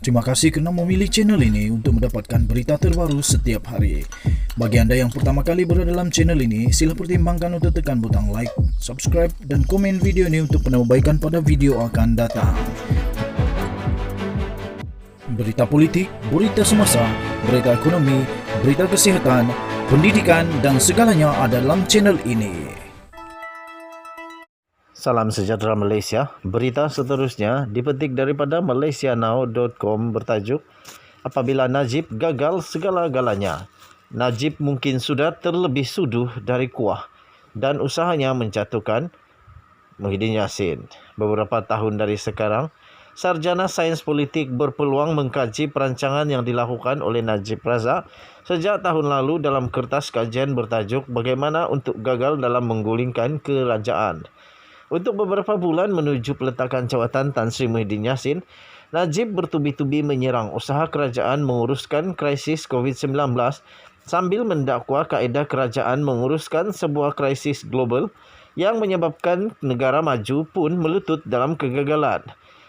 Terima kasih kerana memilih channel ini untuk mendapatkan berita terbaru setiap hari. Bagi anda yang pertama kali berada dalam channel ini, sila pertimbangkan untuk tekan butang like, subscribe dan komen video ini untuk penambahbaikan pada video akan datang. Berita politik, berita semasa, berita ekonomi, berita kesihatan, pendidikan dan segalanya ada dalam channel ini. Salam sejahtera Malaysia. Berita seterusnya dipetik daripada malaysianow.com bertajuk apabila Najib gagal segala-galanya. Najib mungkin sudah terlebih suduh dari kuah dan usahanya menjatuhkan Muhyiddin Yassin. Beberapa tahun dari sekarang, sarjana sains politik berpeluang mengkaji perancangan yang dilakukan oleh Najib Razak sejak tahun lalu dalam kertas kajian bertajuk Bagaimana untuk Gagal dalam Menggulingkan Kerajaan. Untuk beberapa bulan menuju peletakan jawatan Tan Sri Muhyiddin Yassin, Najib bertubi-tubi menyerang usaha kerajaan menguruskan krisis COVID-19 sambil mendakwa kaedah kerajaan menguruskan sebuah krisis global yang menyebabkan negara maju pun melutut dalam kegagalan.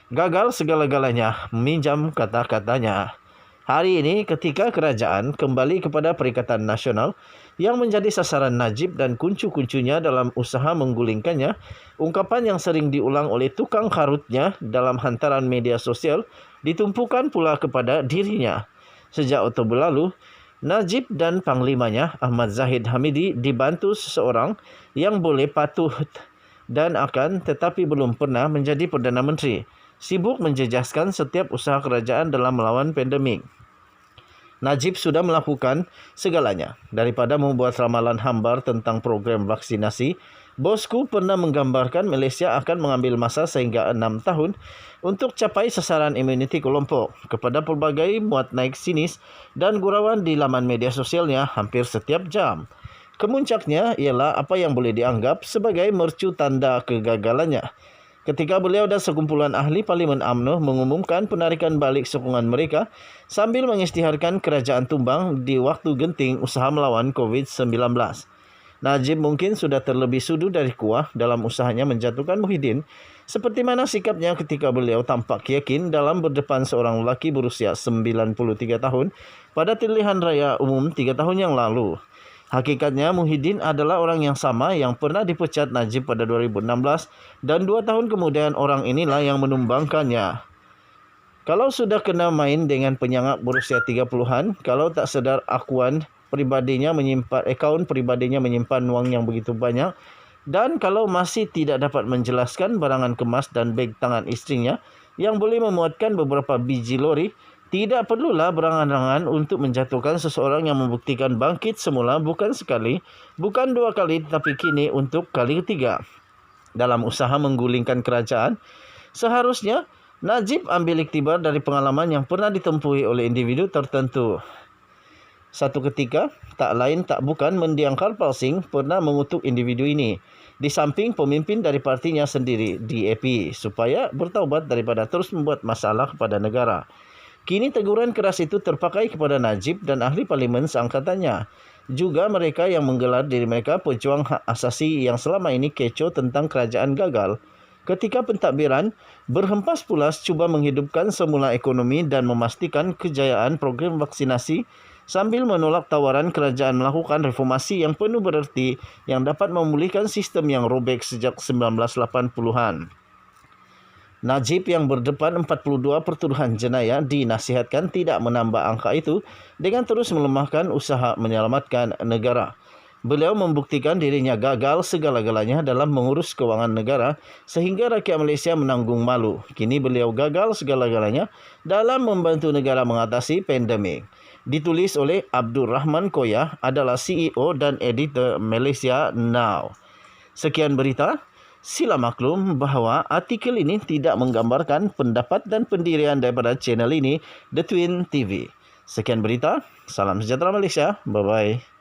Gagal segala-galanya, meminjam kata-katanya. Hari ini ketika kerajaan kembali kepada Perikatan Nasional yang menjadi sasaran Najib dan kuncu-kuncunya dalam usaha menggulingkannya, ungkapan yang sering diulang oleh tukang karutnya dalam hantaran media sosial ditumpukan pula kepada dirinya. Sejak Oktober lalu, Najib dan panglimanya Ahmad Zahid Hamidi dibantu seseorang yang boleh patuh dan akan tetapi belum pernah menjadi Perdana Menteri, sibuk menjejaskan setiap usaha kerajaan dalam melawan pandemik. Najib sudah melakukan segalanya. Daripada membuat ramalan hambar tentang program vaksinasi, bosku pernah menggambarkan Malaysia akan mengambil masa sehingga 6 tahun untuk capai sasaran imuniti kelompok. Kepada pelbagai muat naik sinis dan gurauan di laman media sosialnya hampir setiap jam. Kemuncaknya ialah apa yang boleh dianggap sebagai mercu tanda kegagalannya. Ketika beliau dan sekumpulan ahli Parlimen UMNO mengumumkan penarikan balik sokongan mereka sambil mengisytiharkan kerajaan tumbang di waktu genting usaha melawan COVID-19. Najib mungkin sudah terlebih sudu dari kuah dalam usahanya menjatuhkan Muhyiddin, seperti mana sikapnya ketika beliau tampak yakin dalam berdepan seorang lelaki berusia 93 tahun pada pilihan raya umum 3 tahun yang lalu. Hakikatnya Muhyiddin adalah orang yang sama yang pernah dipecat Najib pada 2016 dan 2 tahun kemudian orang inilah yang menumbangkannya. Kalau sudah kena main dengan penyangap berusia 30-an, kalau tak sedar akaun pribadinya menyimpan wang yang begitu banyak, dan kalau masih tidak dapat menjelaskan barangan kemas dan beg tangan isterinya yang boleh memuatkan beberapa biji lori, tidak perlulah berangan-angan untuk menjatuhkan seseorang yang membuktikan bangkit semula bukan sekali, bukan 2 kali tetapi kini untuk kali ketiga. Dalam usaha menggulingkan kerajaan, seharusnya Najib ambil iktibar dari pengalaman yang pernah ditempuhi oleh individu tertentu. Satu ketika, tak lain tak bukan mendiang Karpal Singh pernah mengutuk individu ini, di samping pemimpin dari partinya sendiri, DAP, supaya bertaubat daripada terus membuat masalah kepada negara. Kini teguran keras itu terpakai kepada Najib dan ahli parlimen seangkatannya. Juga mereka yang menggelar diri mereka pejuang hak asasi yang selama ini kecoh tentang kerajaan gagal. Ketika pentadbiran berhempas pulas cuba menghidupkan semula ekonomi dan memastikan kejayaan program vaksinasi sambil menolak tawaran kerajaan melakukan reformasi yang penuh bererti yang dapat memulihkan sistem yang robek sejak 1980-an. Najib yang berdepan 42 pertuduhan jenayah dinasihatkan tidak menambah angka itu dengan terus melemahkan usaha menyelamatkan negara. Beliau membuktikan dirinya gagal segala-galanya dalam mengurus kewangan negara sehingga rakyat Malaysia menanggung malu. Kini beliau gagal segala-galanya dalam membantu negara mengatasi pandemik. Ditulis oleh Abdul Rahman Koyah, adalah CEO dan editor Malaysia Now. Sekian berita. Sila maklum bahawa artikel ini tidak menggambarkan pendapat dan pendirian daripada channel ini, The Twin TV. Sekian berita. Salam sejahtera Malaysia. Bye-bye.